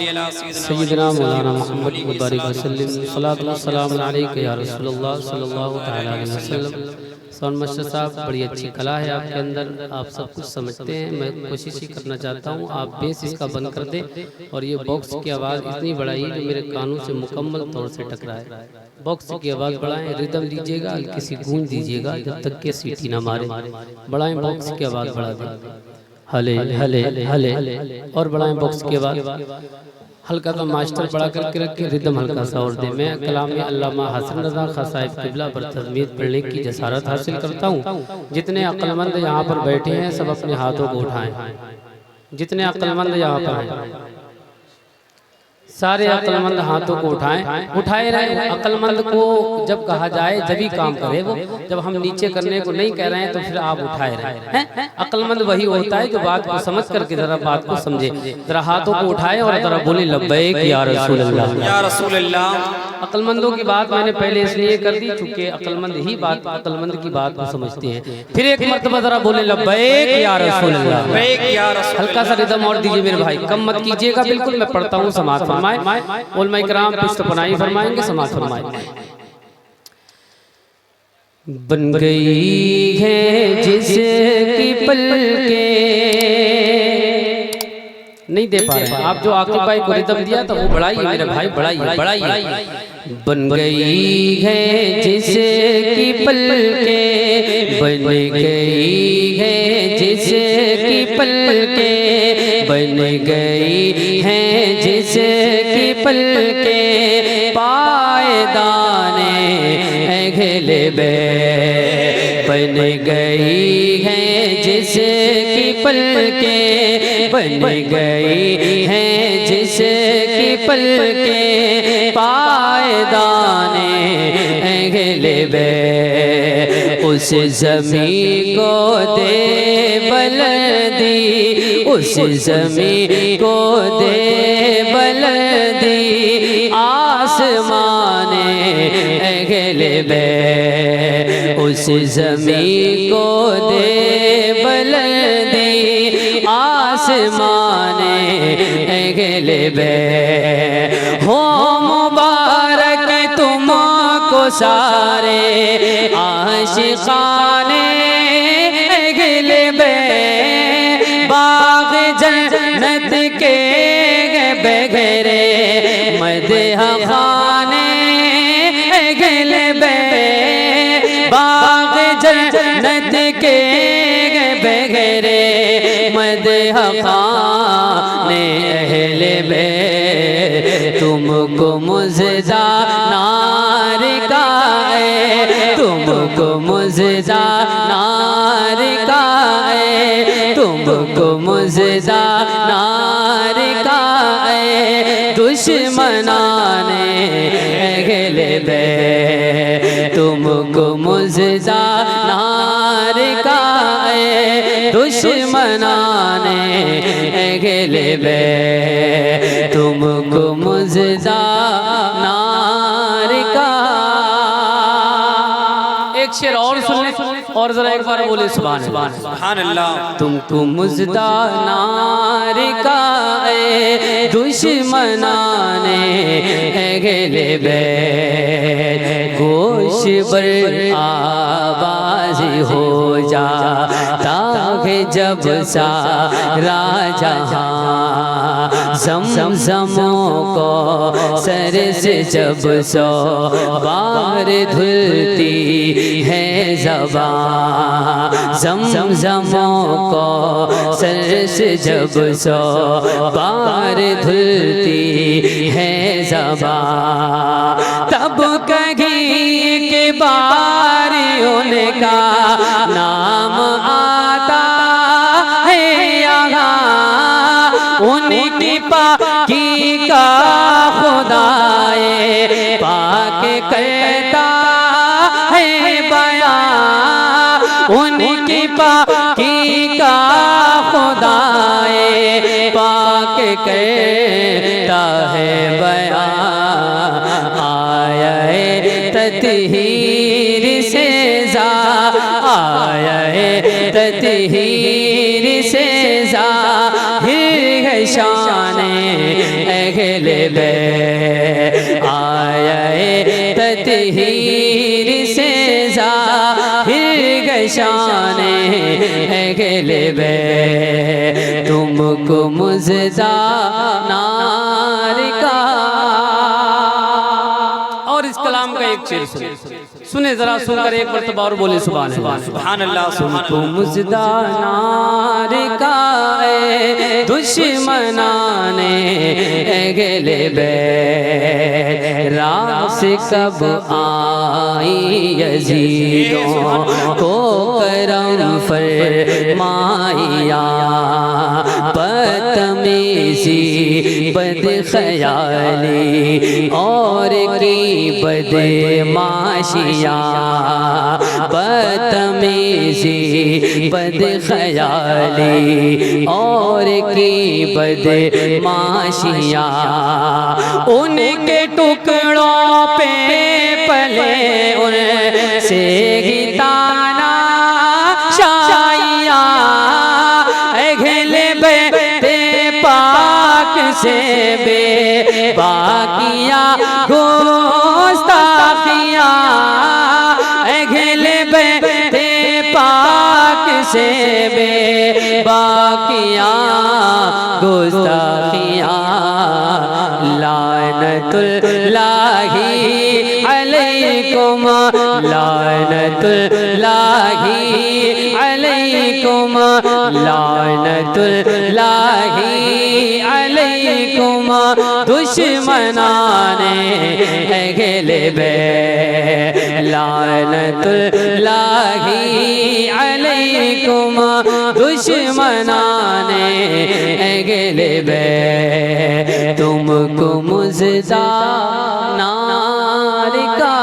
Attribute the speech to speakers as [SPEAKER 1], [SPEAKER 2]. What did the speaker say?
[SPEAKER 1] سیدنا مولانا محمد مبارک وسلم صلاۃ والسلام علیک یا رسول اللہ صلی اللہ علیہ وسلم۔ سون مشر صاحب، بڑی اچھی کلا ہے آپ کے اندر، آپ سب کچھ سمجھتے ہیں۔ میں کوشش ہی کرنا چاہتا ہوں آپ بیس اس کا بند کر دیں، اور یہ باکس کی آواز اتنی بڑھائی جو میرے کانوں سے مکمل طور سے ٹکرائے۔ باکس کی آواز بڑھائیں، ردم دیجیے گا، ہلکی سی گونج دیجیے گا جب تک کہ سیٹی نہ مارے۔ بڑھائیں باکس کی آواز بڑھا دیں، ہلے ہلے ہلے، اور بڑھائیں باکس کی آواز۔ ہلکا سا ماسٹر بڑھا کر کے رکھیں، ردم ہلکا سا اور دیں۔ میں کلام علامہ حسن رضا خاں صاحب قبلہ پر تضمید پڑھنے کی جسارت حاصل کرتا ہوں۔ جتنے عقل مند یہاں پر بیٹھے ہیں سب اپنے ہاتھوں کو اٹھائیں، جتنے عقل مند یہاں پر ہیں سارے عقل مند ہاتھوں کو اٹھائے رہے۔ عقل مند کو جب کہا جائے جبھی کام کرے وہ، جب ہم نیچے کرنے کو نہیں کہہ رہے ہیں تو پھر آپ اٹھائے رہے ہیں۔ عقل مند وہی ہوتا ہے جو بات کو سمجھ کر کے ذرا بات کو سمجھے، ذرا ہاتھوں کو اٹھائے اور ذرا بولے لبیک یا رسول اللہ،
[SPEAKER 2] یا رسول اللہ۔
[SPEAKER 1] عقل مندوں کی بات میں نے پہلے اس لیے کر دی چونکہ عقل مند ہی بات عقل مند کی بات کو سمجھتے ہیں۔ پھر ایک مرتبہ ذرا بولے لبیک یا رسول اللہ،
[SPEAKER 2] لبیک یا رسول اللہ۔
[SPEAKER 1] ہلکا سا ردم اور دیجئے میرے بھائی، کم مت کیجئے گا بالکل۔ میں پڑھتا ہوں، سماعت فرمائیں۔ علماء کرام پشت پناہی فرمائیں گے، سماعت فرمائیں۔ بن گئی ہے جس کی پلکیں، نہیں دے پا رہے ہیں آپ، جو عاقب بھائی کو ردم دیا تو وہ بڑھائیے میرے بھائی، بڑھائیے۔ بن گئی ہے جس کی پلکیں، بن گئی ہے جس کی پلکیں، بن گئی ہے جس کی پلکیں، پائیدان غلبے، بن گئی ہے جس کی پلکیں، بن گئی ہے جس کی پلکیں، پائیدان غلبے، اس زمین کو دے بلندی، اس زمین کو دے بلندی، آسمان غلبے، اس زمین کو دے بلندی، آسمان غلبے، ہو مبارک تم کو سارے عاشقان غلبے، باغ جنت کے بغیرے مدح خانے غلبے، باغ جنت کے بغیرے مدح خانے اہل بیت، تم کو مزدہ نار کا ہے، تم کو مزدہ نار کا ہے، تم کو مزدہ نار کا ہے، دشمنان غلبے، تم کو مزدہ نار کا ہے، دشمنان غلبے، تم کو مزدہ نار کا۔ ایک شعر اور سن لیں اور ذرا ایک بار بولے سبحان اللہ،
[SPEAKER 2] سبحان اللہ۔
[SPEAKER 1] تم کو مزدہ نار کا ہے، دشمنان غلبے، گوش بر آواز ہو جاتا ہے جب سارا جہاں، زمزموں کو سر سے جب سو بار دھلتی ہے زبان، زمزموں کو سر سے جب سو بار دھلتی ہے زبان، تب کہیں کہ بار ان کا نام آتا ہے یہاں، ان کی پاکی کا خدائے پاک کرتا ہے بیان، ان کی پاکی کا خدائے پاک کرتا ہے بیان، آیا ہے تطہیر سے آیا ہے تطہیر سے ظاہر ہے شان اہل بیت آیا تطہیر سے ظاہر گشان اہل بیت تم کو مزدہ نار کا۔ اور اس کلام کا ایک شعر سنیں ذرا، سن کر ایک مرتبہ اور بولے سبحان اللہ۔
[SPEAKER 2] سبحان اللہ سبحان
[SPEAKER 1] تم
[SPEAKER 2] اللہ۔
[SPEAKER 1] مزدہ نار کا اے دشمنان اہل بیت، راس کب آئی یزیدوں کو کرم فرمائیا، بدتمیزی بد خیالی اور کی بدماشیاں، بدتمیزی بد خیالی اور کی بدماشیاں، ان کے ٹکڑوں پہ پلے ان سے ہی تانا شائیاں، اہل بیت پاک سے بے باکیاں گستاخیاں، اہل بیت پاک سے بے باکیاں گستاخیاں، لعنت اللہ علیکم، لعنت اللہ علیکم، لعنت اللہ علیکم، دشمنان اہل بیت، لعنت اللہ علیکم، دشمنان اہل بیت تم کو مزدہ نار کا